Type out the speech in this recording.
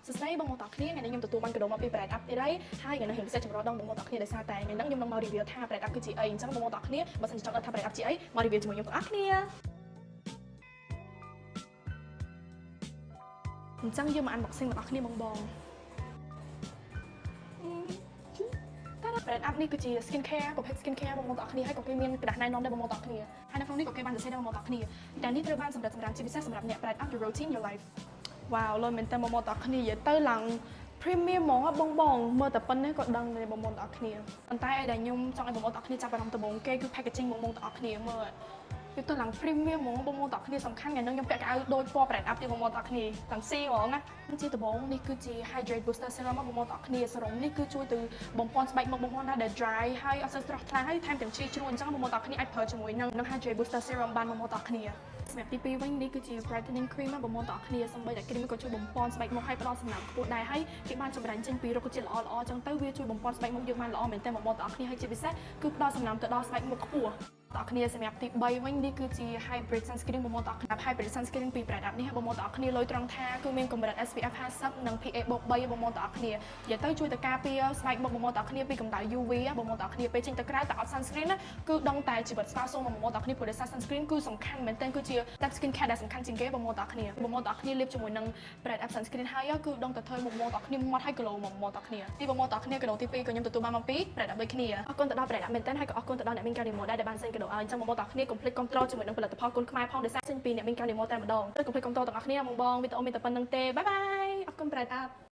សួស្តីបងប្អូនទាំងគ្នាថ្ងៃនេះខ្ញុំទទួលបានកាដូមកពី Brand Up ទៀតហើយហើយថ្ងៃនេះខ្ញុំពិសេសចម្រុះដល់បងប្អូនទាំងគ្នាដោយសារតែថ្ងៃនេះខ្ញុំនឹងមក review ថា Brand Up គឺជាអីអញ្ចឹងបងប្អូនទាំងគ្នាបើសិនជាចង់ដឹងថា Brand Up ជាអីមក review ជាមួយខ្ញុំទាំងអស់គ្នាអញ្ចឹងយើងមក unboxing ទាំងអស់គ្នាបង Brand Up នេះគឺជា skin care ប្រភេទ skin care បងប្អូនទាំងគ្នាហើយក៏គេមានក្រដាស់ណែនាំដែរបងប្អូនទាំងគ្នាហើយនៅក្នុងនេះក៏គេបានសរសេរដែរបងប្អូនទាំងគ្នាតែនេះត្រូវបានសម្រាប់ជាពិសេសសម្រាប់អ្នក Brand Up your routine your life វ៉ាវលុយមែនតើបងប្អូនទាំងគ្នានិយាយទៅឡើង premium ហ្មងបងមើលតែប៉ុណ្ណេះក៏ដឹងដែរបងប្អូនទាំងគ្នាប៉ុន្តែឲ្យដែលខ្ញុំចង់ឲ្យបងប្អូនទាំងគ្នាចាប់អារម្មណ៍ដំបូងគេគឺ packaging បងប្អូនទាំងគ្នាមើលវាទៅឡើង premium ហ្មងបងប្អូនទាំងគ្នាសំខាន់ថ្ងៃនេះខ្ញុំពាក់កៅអៅដូចពណ៌ Brand Up ទៀតបងប្អូនទាំងគ្នាទាំងស៊ីហ្មងណាជាដំបូងនេះគឺជា Hydrate Booster Serum បងប្អូនទាំងគ្នាសេរ៉ុមនេះគឺជួយទៅបំពន់ស្បែកមុខបងប្អូនដែល dry ហើយអត់សូវស្រស់ថ្លាហើយថែមទាំងជាជ្រួញអញ្ចឹងបងប្អូនទាំងគ្នាអាចប្រើជាមួយនឹង Hydrate Booster Serum បានបងប្អូនទាំងគ្នាសម្រាប់ទី2វិញនេះគឺជា brightening cream បងប្អូនទាំងគ្នាសូម្បីតែ cream ក៏ជួយបំពន់ស្បែកមុខឲ្យផ្ដល់សំណើមខ្ពស់ដែរហើយគេបានចម្រាញ់ចេញពីរុក្ខជាតិល្អៗអញ្ចឹងទៅវាជួយបំពន់ស្បែកមុខយើងបានល្អមែនទែនបងប្អូនទាំងគ្នាហើយជាពិសេសគឺផ្ដល់សំណើមទៅដល់ស្បែកមុខខ្ពស់បងប្អូនសម្រាប់ទី3វិញនេះគឺជា hybrid sunscreen បងប្អូនទាំងគ្នា hybrid sunscreen ពី Brand Up នេះបងប្អូនទាំងគ្នាលុយត្រង់ថាគឺមានកម្រិត SPF 50និង PA+3 បងប្អូនទាំងគ្នានិយាយទៅជួយទៅការពារស្បែកមុខបងប្អូនទាំងគ្នាពីកម្ដៅ UV បងប្អូនទាំងគ្នាពេលចេញទៅក្រៅតែអត់ sunscreen ណាគឺដឹងតែជីវិតស្វាស៊ងបងប្អូនទាំងគ្នាព្រោះដោយសារ sunscreen គឺសំខាន់មែនទែនគឺជា type skin care ដែលសំខាន់ជាងគេបងប្អូនទាំងគ្នាលាបជាមួយនឹង Brand Up sunscreen ហើយគឺដឹងតែធ្វើបងប្អូនទាំងគ្នាមាត់ហើយ glow បងប្អូនទាំងគ្នាទីបងប្អូនទាំងគ្នាកាដូទី2ក៏ខ្ញុំទទួលបានមកពី Brand Up ដូចគ្នាអរគុណទៅដល់ Brand Up មែនទែនហើយក៏អរគុណទៅដល់អ្នកមានការ remote ដែរដែលបាន send កាដូឲ្យអញ្ចឹងបងប្អូនទាំងគ្នាកុំភ្លេចគ្រប់គ្រងជាមួយនឹងផលិតផលគុណខ្មែរផងដោយសារចេញពីអ្នកមានការ remote តែម្ដងកុំភ្លេចគ្រប់គ្រងទាំងអស់គ្នាបងវីដេអូមានតែប៉ុណ្្នឹងទេបាយបាយអរគុណ Brand Up